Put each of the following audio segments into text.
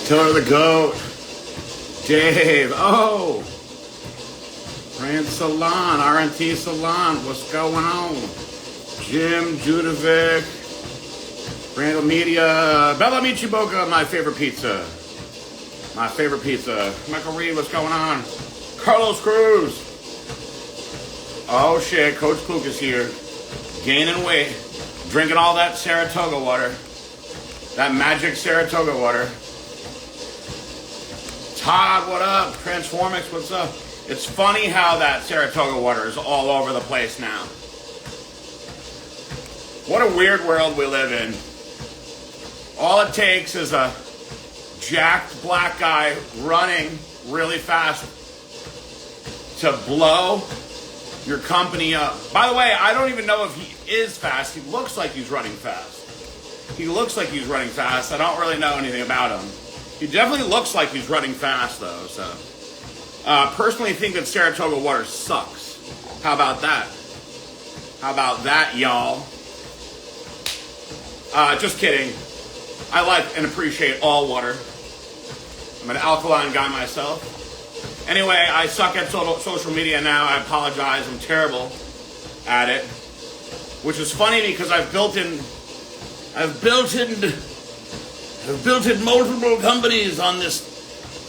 Killer the Goat. Dave. Oh. Rand Salon. RNT Salon. What's going on? Jim Judovic. Randall Media. Bella Amici Boca. My favorite pizza. My favorite pizza. Michael Reed. What's going on? Carlos Cruz. Oh shit. Coach Kluk is here. Gaining weight. Drinking all that Saratoga water. That magic Saratoga water. Todd, what up? Transformix, what's up? It's funny how that Saratoga water is all over the place now. What a weird world we live in. All it takes is a jacked black guy running really fast to blow your company up. By the way, I don't even know if he is fast. He looks like he's running fast. He looks like he's running fast. I don't really know anything about him. He definitely looks like he's running fast, though. So, personally, think that Saratoga water sucks. How about that? How about that, y'all? Just kidding. I like and appreciate all water. I'm an alkaline guy myself. Anyway, I suck at social media now. I apologize. I'm terrible at it. Which is funny because I've built in multiple companies on this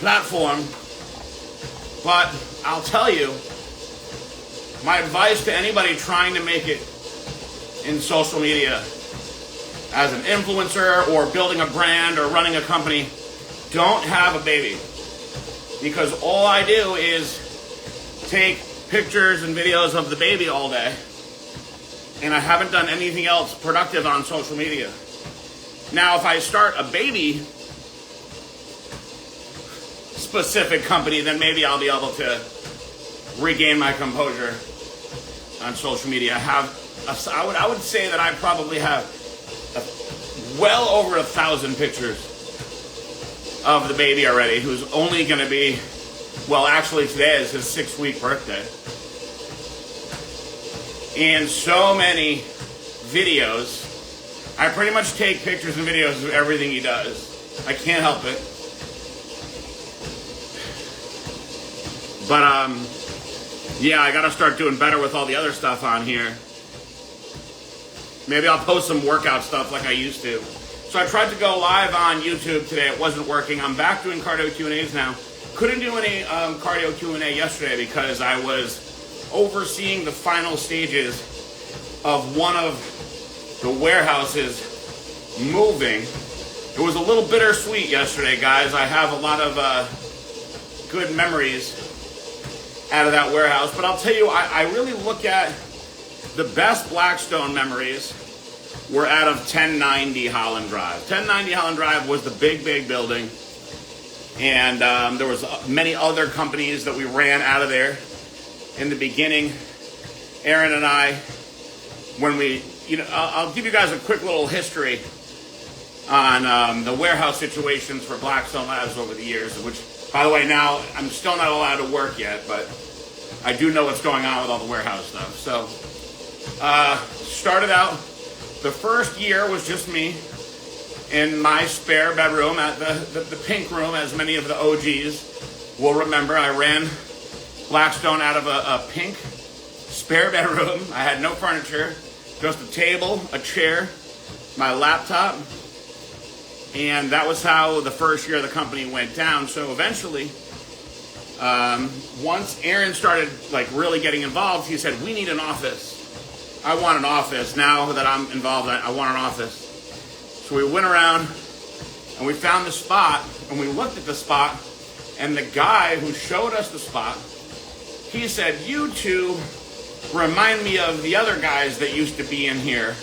platform. But I'll tell you, my advice to anybody trying to make it in social media as an influencer or building a brand or running a company, don't have a baby. Because all I do is take pictures and videos of the baby all day. And I haven't done anything else productive on social media. Now, if I start a baby specific company, then maybe I'll be able to regain my composure on social media. I would say that I probably have well over 1,000 pictures of the baby already, who's only going to be, well, actually today is his 6-week birthday. And so many videos. I pretty much take pictures and videos of everything he does. I can't help it. But, yeah, I gotta start doing better with all the other stuff on here. Maybe I'll post some workout stuff like I used to. So I tried to go live on YouTube today. It wasn't working. I'm back doing cardio Q&As now. Couldn't do any cardio Q&A yesterday because I was overseeing the final stages of one of the warehouses moving. It was a little bittersweet yesterday, guys. I have a lot of good memories out of that warehouse. But I'll tell you, I really look at the best Blackstone memories were out of 1090 Holland Drive. 1090 Holland Drive was the big building. And there was many other companies that we ran out of there in the beginning. Aaron and I, when we, I'll give you guys a quick little history on the warehouse situations for Blackstone Labs over the years, which, by the way, now I'm still not allowed to work yet, but I do know what's going on with all the warehouse stuff. So, started out, the first year was just me in my spare bedroom at the pink room, as many of the OGs will remember. I ran Blackstone out of a pink spare bedroom. I had no furniture, just a table, a chair, my laptop, and that was how the first year of the company went down. So eventually, once Aaron started really getting involved, he said, we need an office. I want an office. Now that I'm involved, I want an office. So we went around and we found the spot, and we looked at the spot, and the guy who showed us the spot, he said, you two remind me of the other guys that used to be in here.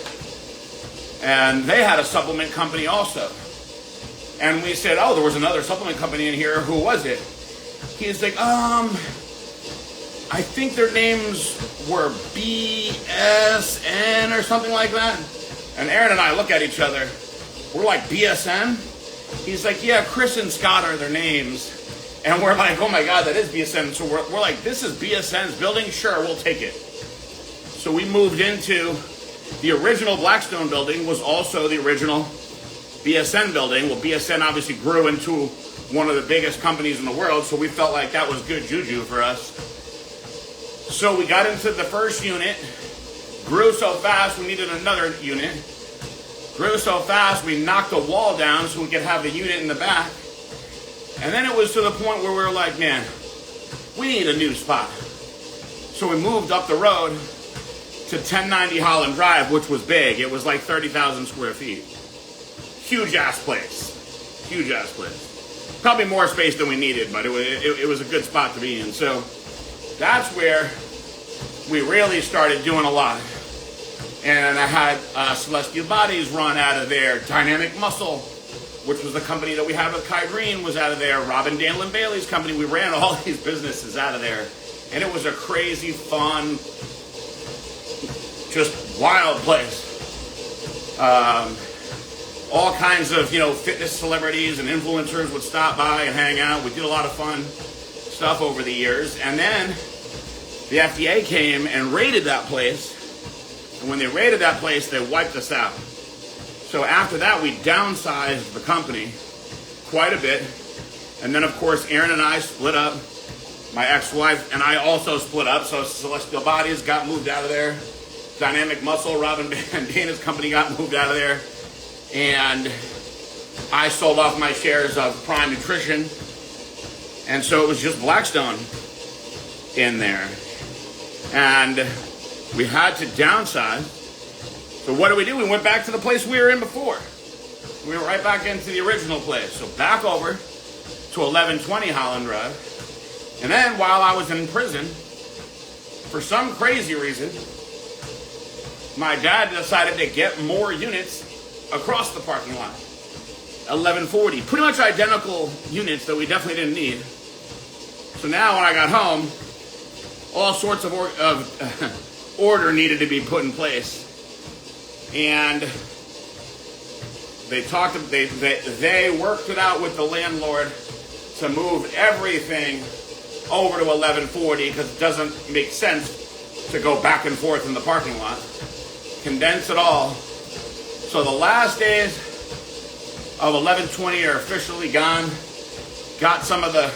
And they had a supplement company also. And we said, oh, there was another supplement company in here. Who was it? He's like, I think their names were BSN or something like that. And Aaron and I look at each other. We're like, BSN? He's like, yeah, Chris and Scott are their names. And we're like, oh my God, that is BSN. So we're like, this is BSN's building? Sure, we'll take it. So we moved into the original Blackstone building, was also the original BSN building. Well, BSN obviously grew into one of the biggest companies in the world, so we felt like that was good juju for us. So we got into the first unit, grew so fast we needed another unit, grew so fast we knocked the wall down so we could have the unit in the back, and then it was to the point where we were like, man, we need a new spot. So we moved up the road to 1090 Holland Drive, which was big. It was like 30,000 square feet. Huge ass place. Huge ass place. Probably more space than we needed, but it was a good spot to be in. So that's where we really started doing a lot. And I had Celestial Bodies run out of there. Dynamic Muscle, which was the company that we had with Kai Green, was out of there. Robin Danlin Bailey's company. We ran all these businesses out of there. And it was a crazy, fun, just wild place. All kinds of, fitness celebrities and influencers would stop by and hang out. We did a lot of fun stuff over the years. And then the FDA came and raided that place. And when they raided that place, they wiped us out. So after that, we downsized the company quite a bit. And then, of course, Aaron and I split up. My ex-wife and I also split up. So Celestial Bodies got moved out of there. Dynamic Muscle, Robin and Dana's company got moved out of there. And I sold off my shares of Prime Nutrition. And so it was just Blackstone in there. And we had to downsize. So what did? We went back to the place we were in before. We went right back into the original place. So back over to 1120 Holland Drive. And then while I was in prison, for some crazy reason, my dad decided to get more units across the parking lot. 1140. Pretty much identical units that we definitely didn't need. So now when I got home, all sorts of order needed to be put in place. And they worked it out with the landlord to move everything over to 1140 because it doesn't make sense to go back and forth in the parking lot. Condense it all. So the last days of 1120 are officially gone. Got some of the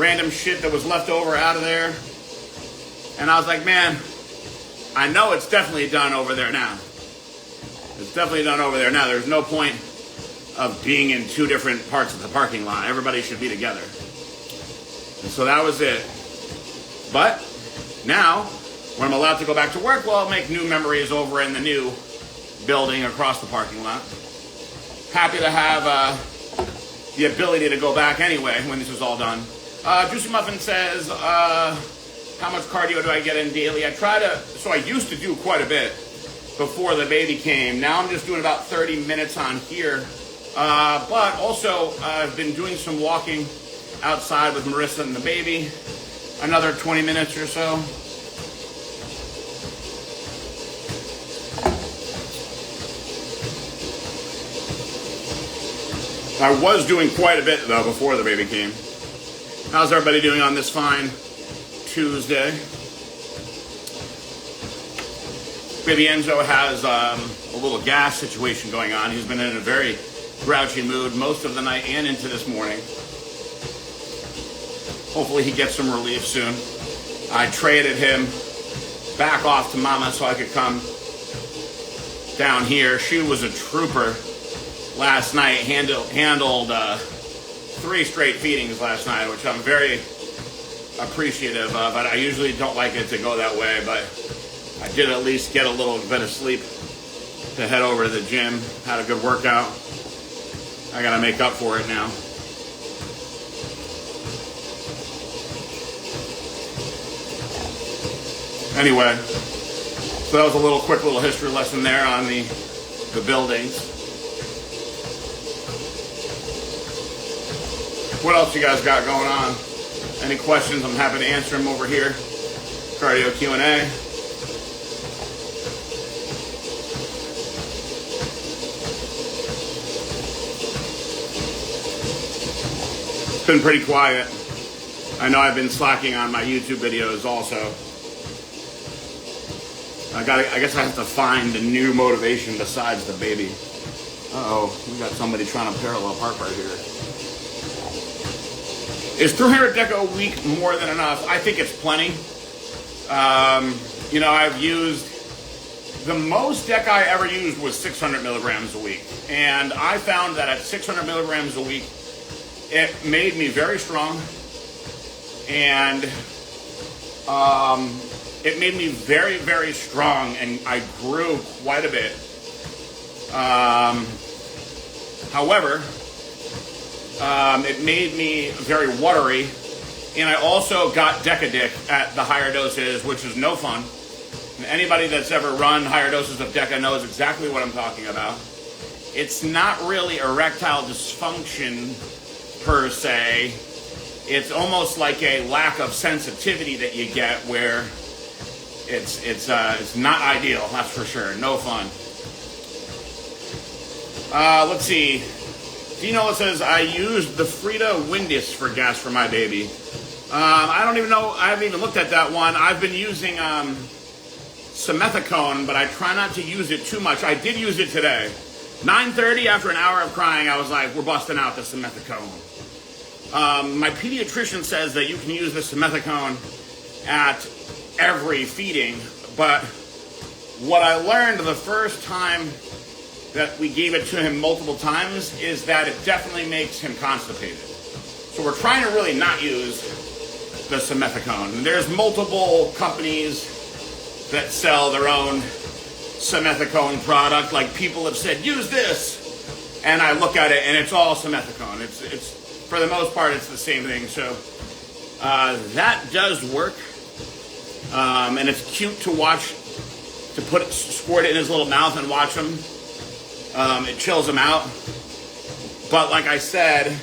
random shit that was left over out of there. And I was like, man, I know it's definitely done over there now. It's definitely done over there now. There's no point of being in two different parts of the parking lot. Everybody should be together. And so that was it. But now, when I'm allowed to go back to work, well, I'll make new memories over in the new building across the parking lot. Happy to have the ability to go back anyway when this is all done. Juicy Muffin says, how much cardio do I get in daily? So I used to do quite a bit before the baby came. Now I'm just doing about 30 minutes on here. But also I've been doing some walking outside with Marissa and the baby. Another 20 minutes or so. I was doing quite a bit, though, before the baby came. How's everybody doing on this fine Tuesday? Baby Enzo has a little gas situation going on. He's been in a very grouchy mood most of the night and into this morning. Hopefully he gets some relief soon. I traded him back off to Mama so I could come down here. She was a trooper last night, handled 3 straight feedings last night, which I'm very appreciative of. But I usually don't like it to go that way, but I did at least get a little bit of sleep to head over to the gym. Had a good workout. I gotta make up for it now. Anyway, so that was a quick little history lesson there on the buildings. What else you guys got going on? Any questions? I'm happy to answer them over here. Cardio Q&A. It's been pretty quiet. I know I've been slacking on my YouTube videos also. I guess I have to find a new motivation besides the baby. Uh-oh, we got somebody trying to parallel park right here. Is 300 deca a week more than enough? I think it's plenty. I've used, the most deca I ever used was 600 milligrams a week. And I found that at 600 milligrams a week, it made me very strong. And it made me very, very strong, and I grew quite a bit. However, it made me very watery, and I also got Deca-Dick at the higher doses, which is no fun. And anybody that's ever run higher doses of Deca knows exactly what I'm talking about. It's not really erectile dysfunction per se. It's almost like a lack of sensitivity that you get where it's not ideal, that's for sure. No fun. Let's see. Dino says, I used the Frida Windis for gas for my baby. I don't even know. I haven't even looked at that one. I've been using simethicone, but I try not to use it too much. I did use it today. 9:30, after an hour of crying, I was like, we're busting out the simethicone. My pediatrician says that you can use the simethicone at every feeding, but what I learned the first time that we gave it to him multiple times is that it definitely makes him constipated. So we're trying to really not use the simethicone. There's multiple companies that sell their own simethicone product. Like, people have said, use this, and I look at it and it's all simethicone. It's for the most part, it's the same thing. So that does work, and it's cute to watch, to squirt it in his little mouth and watch him. It chills him out. But like I said,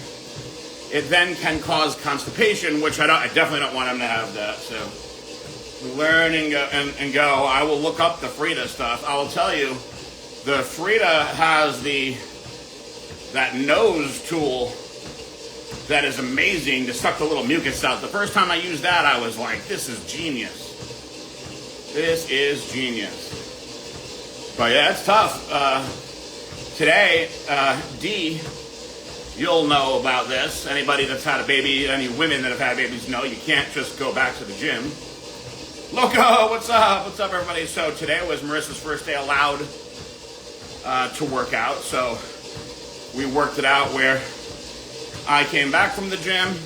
it then can cause constipation, which I definitely don't want him to have that. So learn and go. I will look up the Frida stuff. I will tell you, the Frida has that nose tool that is amazing to suck the little mucus out. The first time I used that, I was like, this is genius. This is genius. But yeah, it's tough. Today, D, you'll know about this. Anybody that's had a baby, any women that have had babies know you can't just go back to the gym. Loco, what's up? What's up, everybody? So today was Marissa's first day allowed to work out. So we worked it out where I came back from the gym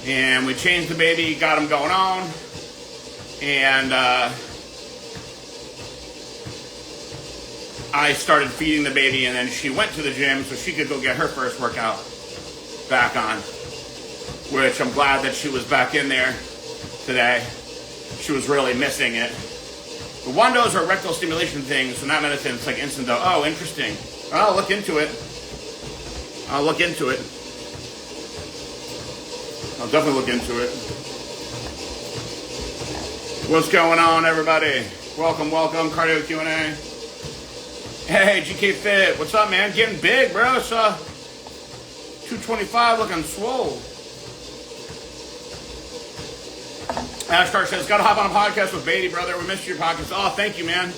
and we changed the baby, got him going on, and I started feeding the baby, and then she went to the gym so she could go get her first workout back on, which I'm glad that she was back in there today. She was really missing it. The Wandos are rectal stimulation things, so not medicine. It's like instant though. Oh, interesting. I'll look into it. I'll definitely look into it. What's going on, everybody? Welcome. Cardio Q&A. Hey, GK Fit. What's up, man? Getting big, bro. It's 225 looking swole. Ashtar says, gotta hop on a podcast with Beatty, brother. We missed your podcast. Oh, thank you, man.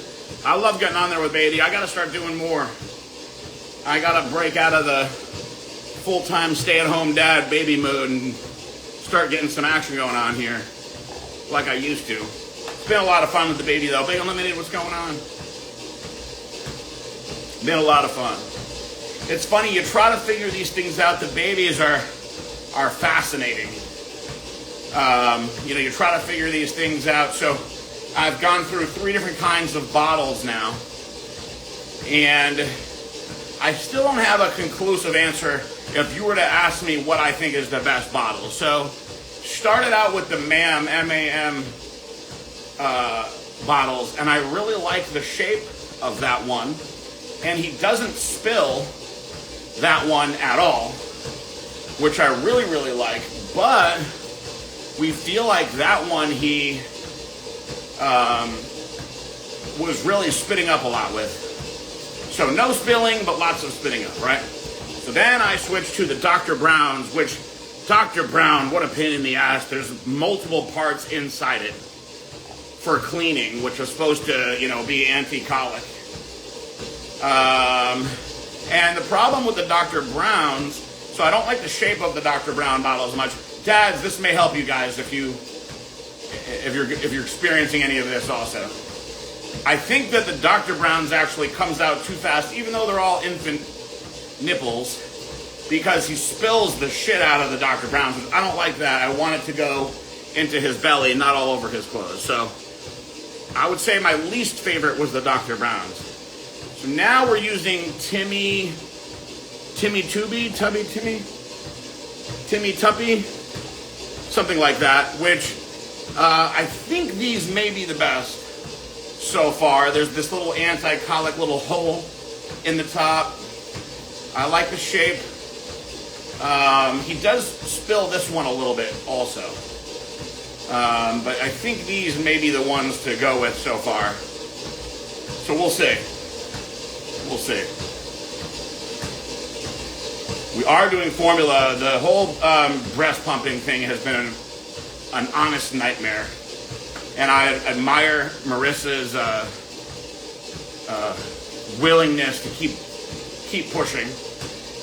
I love getting on there with Beatty. I gotta start doing more. I gotta break out of the full-time stay-at-home dad baby mood and start getting some action going on here like I used to. It's been a lot of fun with the baby, though. Big Unlimited, what's going on? Been a lot of fun. It's funny, you try to figure these things out. The babies are fascinating. You try to figure these things out. So I've gone through 3 different kinds of bottles now, and I still don't have a conclusive answer if you were to ask me what I think is the best bottle. So started out with the MAM, M-A-M bottles, and I really like the shape of that one. And he doesn't spill that one at all, which I really, really like. But we feel like that one he was really spitting up a lot with. So no spilling, but lots of spitting up, right? So then I switched to the Dr. Brown's, which Dr. Brown, what a pain in the ass. There's multiple parts inside it for cleaning, which are supposed to, be anti-colic. And the problem with the Dr. Brown's So I don't like the shape of the Dr. Brown bottle as much. Dads, this may help you guys if you're experiencing any of this also. I think that the Dr. Brown's actually comes out too fast, even though they're all infant nipples, because he spills the shit out of the Dr. Brown's. I don't like that. I want it to go into his belly, not all over his clothes. So I would say my least favorite was the Dr. Brown's. So now we're using Timmy Tuppy, something like that, which I think these may be the best so far. There's this little anti-colic little hole in the top. I like the shape. He does spill this one a little bit also. But I think these may be the ones to go with so far. So we'll see. We'll see. We are doing formula. The whole breast pumping thing has been an honest nightmare. And I admire Marissa's willingness to keep pushing.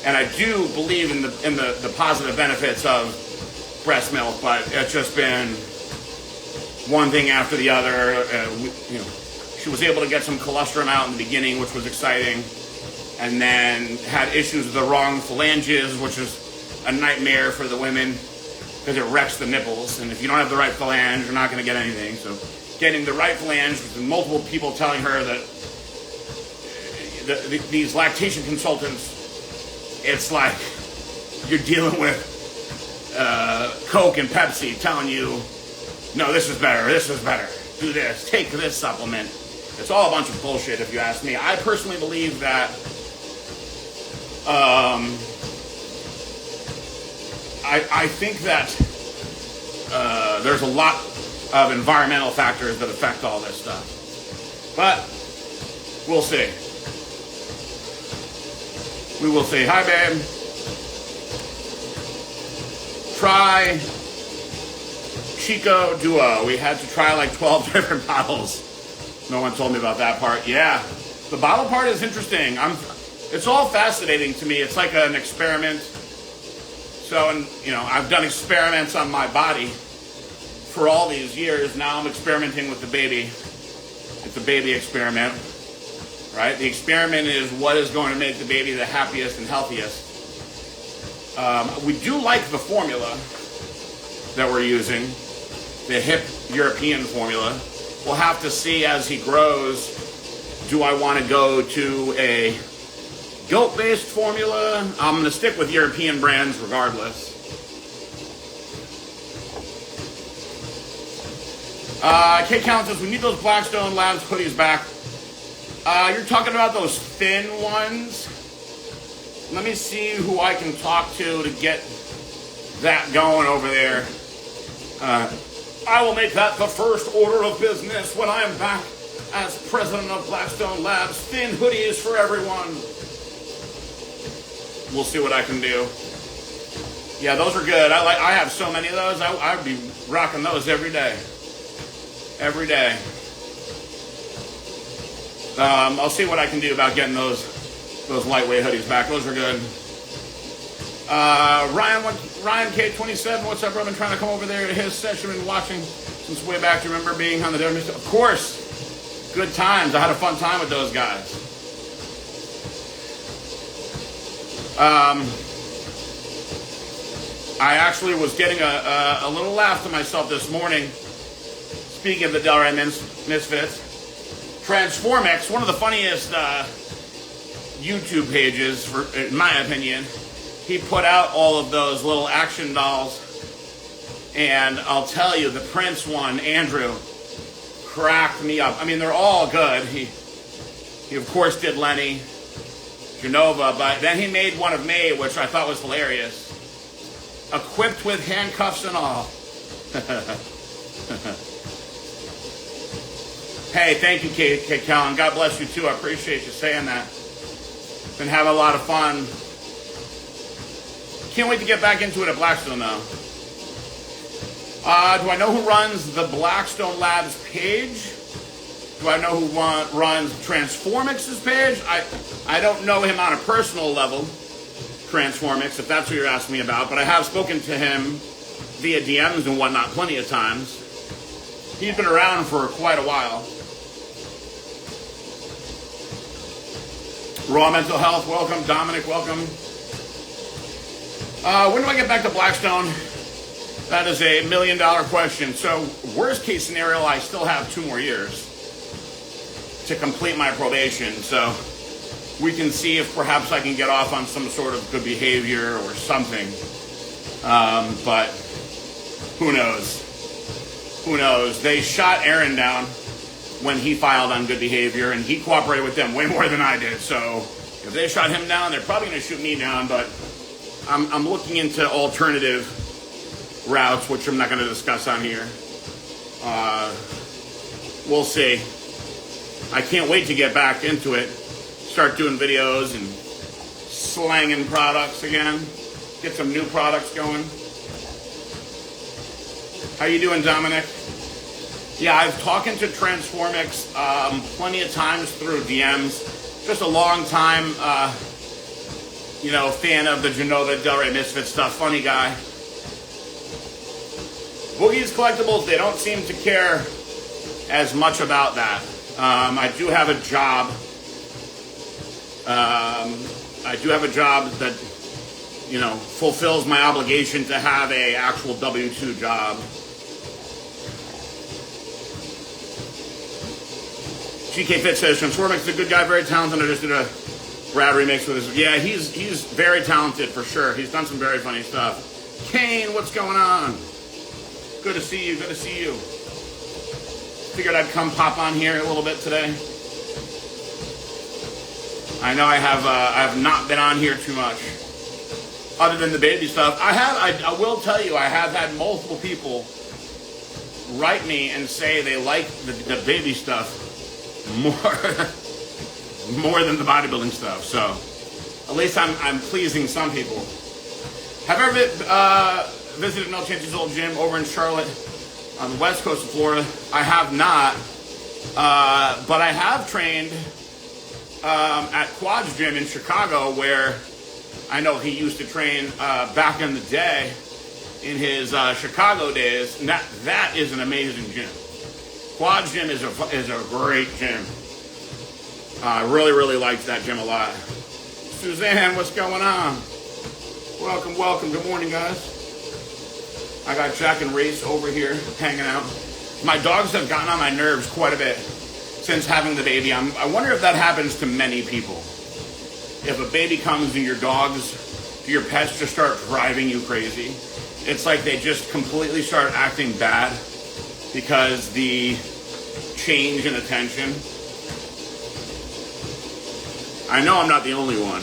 And I do believe in the positive benefits of breast milk, but it's just been one thing after the other. She was able to get some colostrum out in the beginning, which was exciting, and then had issues with the wrong phalanges, which is a nightmare for the women because it wrecks the nipples. And if you don't have the right phalange, you're not going to get anything. So getting the right phalange, with multiple people telling her that these lactation consultants, it's like you're dealing with Coke and Pepsi telling you, no, this is better, do this, take this supplement. It's all a bunch of bullshit if you ask me. I personally believe that I think that there's a lot of environmental factors that affect all this stuff. But we'll see. We will see. Hi, babe. Try Chico Duo. We had to try like 12 different bottles. No one told me about that part. Yeah, the bottle part is interesting. It's all fascinating to me. It's like an experiment. So, I've done experiments on my body for all these years. Now I'm experimenting with the baby. It's a baby experiment, right? The experiment is what is going to make the baby the happiest and healthiest. We do like the formula that we're using, the hip European formula. We'll have to see as he grows, do I want to go to a goat-based formula? I'm going to stick with European brands regardless. Kate Count says, we need those Blackstone Labs hoodies back. You're talking about those thin ones? Let me see who I can talk to get that going over there. I will make that the first order of business when I am back as president of Blackstone Labs. Thin hoodies for everyone. We'll see what I can do. Yeah, those are good. I have so many of those. I'd be rocking those every day. Every day. I'll see what I can do about getting those lightweight hoodies back. Those are good. Ryan K27, what's up, bro? I've been trying to come over there to his session and watching since way back. Do you remember being on the WMC? Of course. Good times. I had a fun time with those guys. I actually was getting a little laugh to myself this morning. Speaking of the Delray Misfits, Transformix, one of the funniest YouTube pages, in my opinion. He put out all of those little action dolls, and I'll tell you, the Prince one, Andrew, cracked me up. I mean, they're all good. He of course did Lenny, Genova, but then he made one of me, which I thought was hilarious. Equipped with handcuffs and all. Hey, thank you, Kate Callan. God bless you, too. I appreciate you saying that. Been having a lot of fun. Can't wait to get back into it at Blackstone, though. Do I know who runs the Blackstone Labs page? Do I know who runs Transformix's page? I don't know him on a personal level. Transformix, if that's what you're asking me about. But I have spoken to him via DMs and whatnot plenty of times. He's been around for quite a while. Raw Mental Health, welcome. Dominic, welcome. When do I get back to Blackstone? That is a $1 million question. So, worst case scenario, I still have 2 more years to complete my probation. So, we can see if perhaps I can get off on some sort of good behavior or something. But who knows? Who knows? They shot Aaron down when he filed on good behavior, and he cooperated with them way more than I did. So if they shot him down, they're probably going to shoot me down. But I'm looking into alternative routes, which I'm not going to discuss on here. We'll see. I can't wait to get back into it. Start doing videos and slanging products again. Get some new products going. How you doing, Dominic? Yeah, I've talked to Transformix plenty of times through DMs. Just a long time, fan of the Genova Del Rey Misfit stuff. Funny guy. Boogie's Collectibles, they don't seem to care as much about that. I do have a job. I do have a job that, fulfills my obligation to have a actual W-2 job. GK Fit says, Transformix is a good guy, very talented. I just did a Brad remix with his... Yeah, he's very talented, for sure. He's done some very funny stuff. Kane, what's going on? Good to see you, good to see you. Figured I'd come pop on here a little bit today. I know I have not been on here too much, other than the baby stuff. I will tell you, I have had multiple people write me and say they like the baby stuff more than the bodybuilding stuff. So at least I'm pleasing some people. Have I ever visited Mel Chancey's old gym over in Charlotte on the west coast of Florida? I have not, but I have trained at Quad's gym in Chicago, where I know he used to train back in the day, in his Chicago days. And that is an amazing gym. Quad's gym is a great gym. I really, really liked that gym a lot. Suzanne, what's going on? Welcome, welcome. Good morning, guys. I got Jack and Race over here hanging out. My dogs have gotten on my nerves quite a bit since having the baby. I wonder if that happens to many people. If a baby comes and your dogs, your pets just start driving you crazy. It's like they just completely start acting bad because the change in attention. I know I'm not the only one.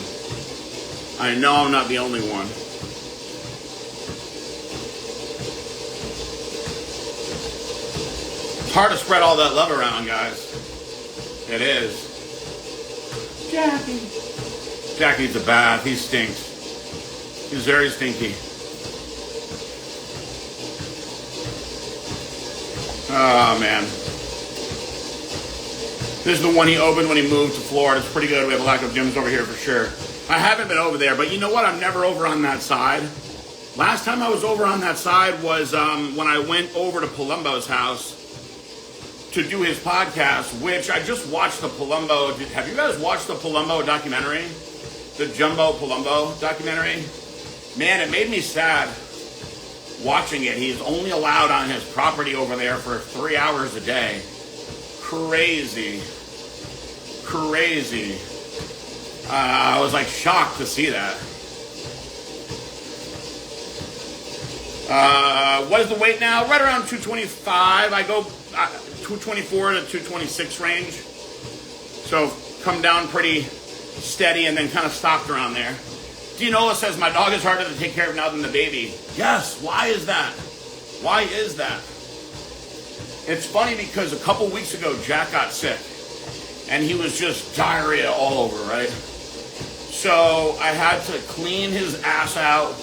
I know I'm not the only one. It's hard to spread all that love around, guys. It is. Jack needs a bath. He stinks. He's very stinky. Oh, man. This is the one he opened when he moved to Florida. It's pretty good. We have a lack of gyms over here for sure. I haven't been over there, but you know what? I'm never over on that side. Last time I was over on that side was when I went over to Palumbo's house to do his podcast, which I just watched the Palumbo. Have you guys watched the Palumbo documentary? The Jumbo Palumbo documentary? Man, it made me sad watching it. He's only allowed on his property over there for 3 hours a day. Crazy. Crazy. I was like shocked to see that. What is the weight now? Right around 225. I go 224 to 226 range. So come down pretty steady and then kind of stopped around there. Dinola says, my dog is harder to take care of now than the baby. Yes, why is that? Why is that? It's funny because a couple weeks ago, Jack got sick. And he was just diarrhea all over, right? So I had to clean his ass out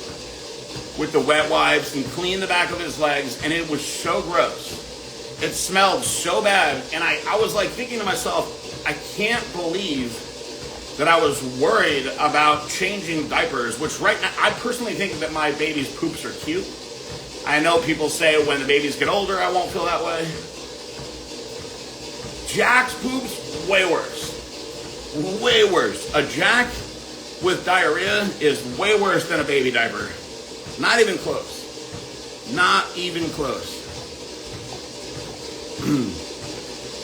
with the wet wipes and clean the back of his legs. And it was so gross. It smelled so bad. And I was like thinking to myself, I can't believe that I was worried about changing diapers, which right now, I personally think that my baby's poops are cute. I know people say when the babies get older, I won't feel that way. Jack's poops, way worse. Way worse. A Jack with diarrhea is way worse than a baby diaper. Not even close. Not even close.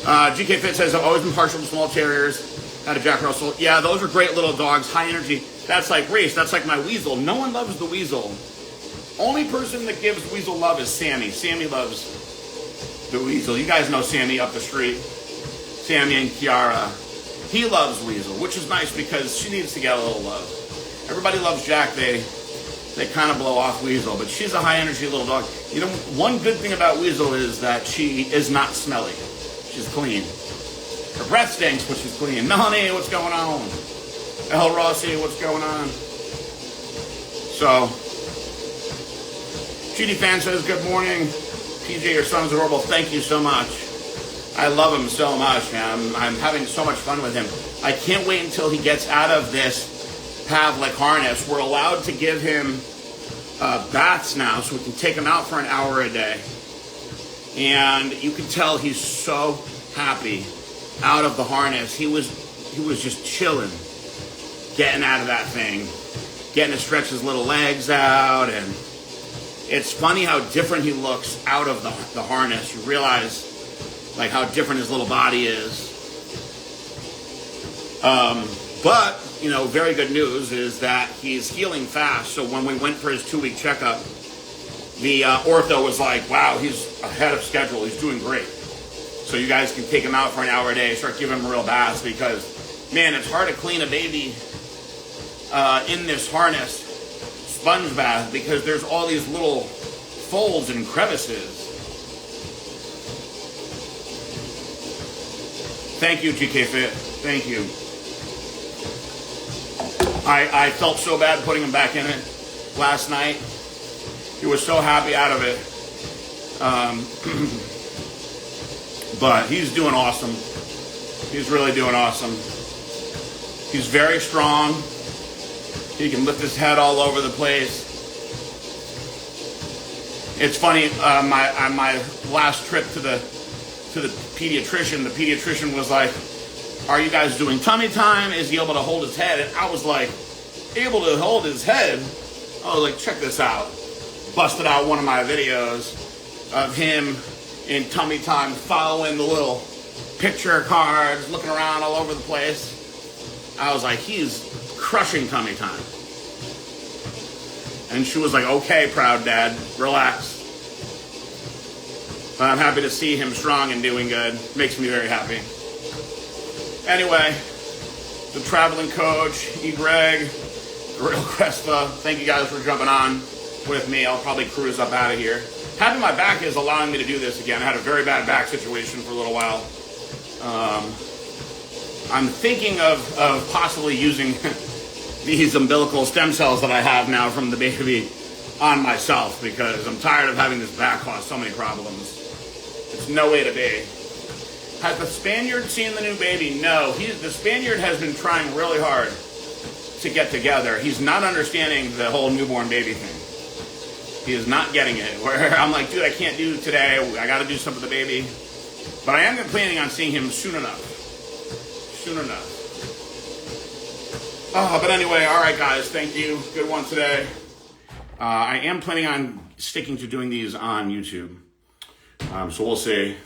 GK Fit says, I've always been partial to small terriers. Had a Jack Russell. Yeah, those are great little dogs. High energy. That's like Race. That's like my Weasel. No one loves the Weasel. Only person that gives Weasel love is Sammy. Sammy loves the Weasel. You guys know Sammy up the street. Sammy and Kiara. He loves Weasel, which is nice because she needs to get a little love. Everybody loves Jack. They kind of blow off Weasel, but she's a high energy little dog. You know, one good thing about Weasel is that she is not smelly. She's clean. Her breath stinks, but she's clean. Melanie, what's going on? El Rossi, what's going on? So, GD Fan says, good morning. PJ, your son's adorable. Thank you so much. I love him so much, man. I'm having so much fun with him. I can't wait until he gets out of this Pavlik harness. We're allowed to give him baths now, so we can take him out for an hour a day. And you can tell he's so happy out of the harness. He was just chilling, getting out of that thing, getting to stretch his little legs out, and it's funny how different he looks out of the harness. You realize like how different his little body is. But, you know, very good news is that he's healing fast. So when we went for his 2-week checkup, the ortho was like, wow, he's ahead of schedule. He's doing great. So you guys can take him out for an hour a day, start giving him real baths, because, man, it's hard to clean a baby in this harness sponge bath because there's all these little folds and crevices. Thank you, GK Fit. Thank you. I felt so bad putting him back in it last night. He was so happy out of it. But he's doing awesome. He's really doing awesome. He's very strong. He can lift his head all over the place. It's funny, my last trip to the pediatrician was like, are you guys doing tummy time? Is he able to hold his head? And I was like, able to hold his head? I was like, check this out. Busted out one of my videos of him in tummy time following the little picture cards, looking around all over the place. I was like, he's crushing tummy time. And she was like, okay, proud dad, relax. But I'm happy to see him strong and doing good. Makes me very happy. Anyway, the traveling coach, E. Greg, the real Crespa, thank you guys for jumping on with me. I'll probably cruise up out of here. Having my back is allowing me to do this again. I had a very bad back situation for a little while. I'm thinking of possibly using these umbilical stem cells that I have now from the baby on myself because I'm tired of having this back cause so many problems. It's no way to be. Has the Spaniard seen the new baby? No. The Spaniard has been trying really hard to get together. He's not understanding the whole newborn baby thing. He is not getting it. Where I'm like, dude, I can't do today. I got to do something with the baby. But I am planning on seeing him soon enough. Soon enough. But anyway, all right, guys. Thank you. Good one today. I am planning on sticking to doing these on YouTube. So we'll see.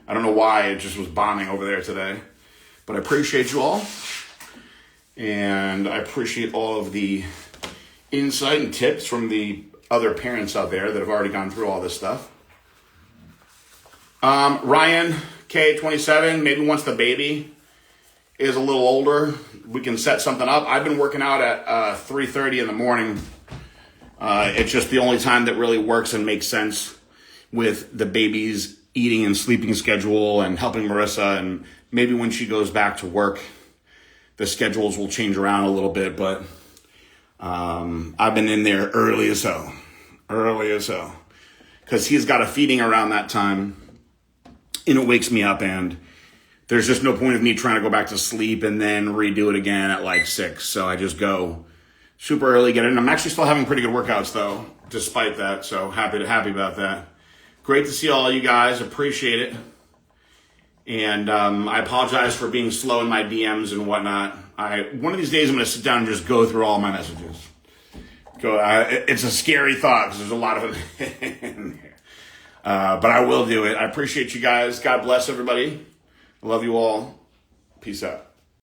I don't know why it just was bombing over there today. But I appreciate you all. And I appreciate all of the insight and tips from the other parents out there that have already gone through all this stuff. Ryan, K27, maybe once the baby is a little older, we can set something up. I've been working out at 3:30 in the morning. It's just the only time that really works and makes sense with the baby's eating and sleeping schedule and helping Marissa. And maybe when she goes back to work, the schedules will change around a little bit. But I've been in there early as hell. Because he's got a feeding around that time. And it wakes me up, and there's just no point of me trying to go back to sleep and then redo it again at like 6. So I just go super early, get it in. I'm actually still having pretty good workouts though, despite that. So happy about that. Great to see all you guys. Appreciate it. And I apologize for being slow in my DMs and whatnot. One of these days I'm going to sit down and just go through all my messages. It's a scary thought because there's a lot of them in there. But I will do it. I appreciate you guys. God bless everybody. I love you all. Peace out.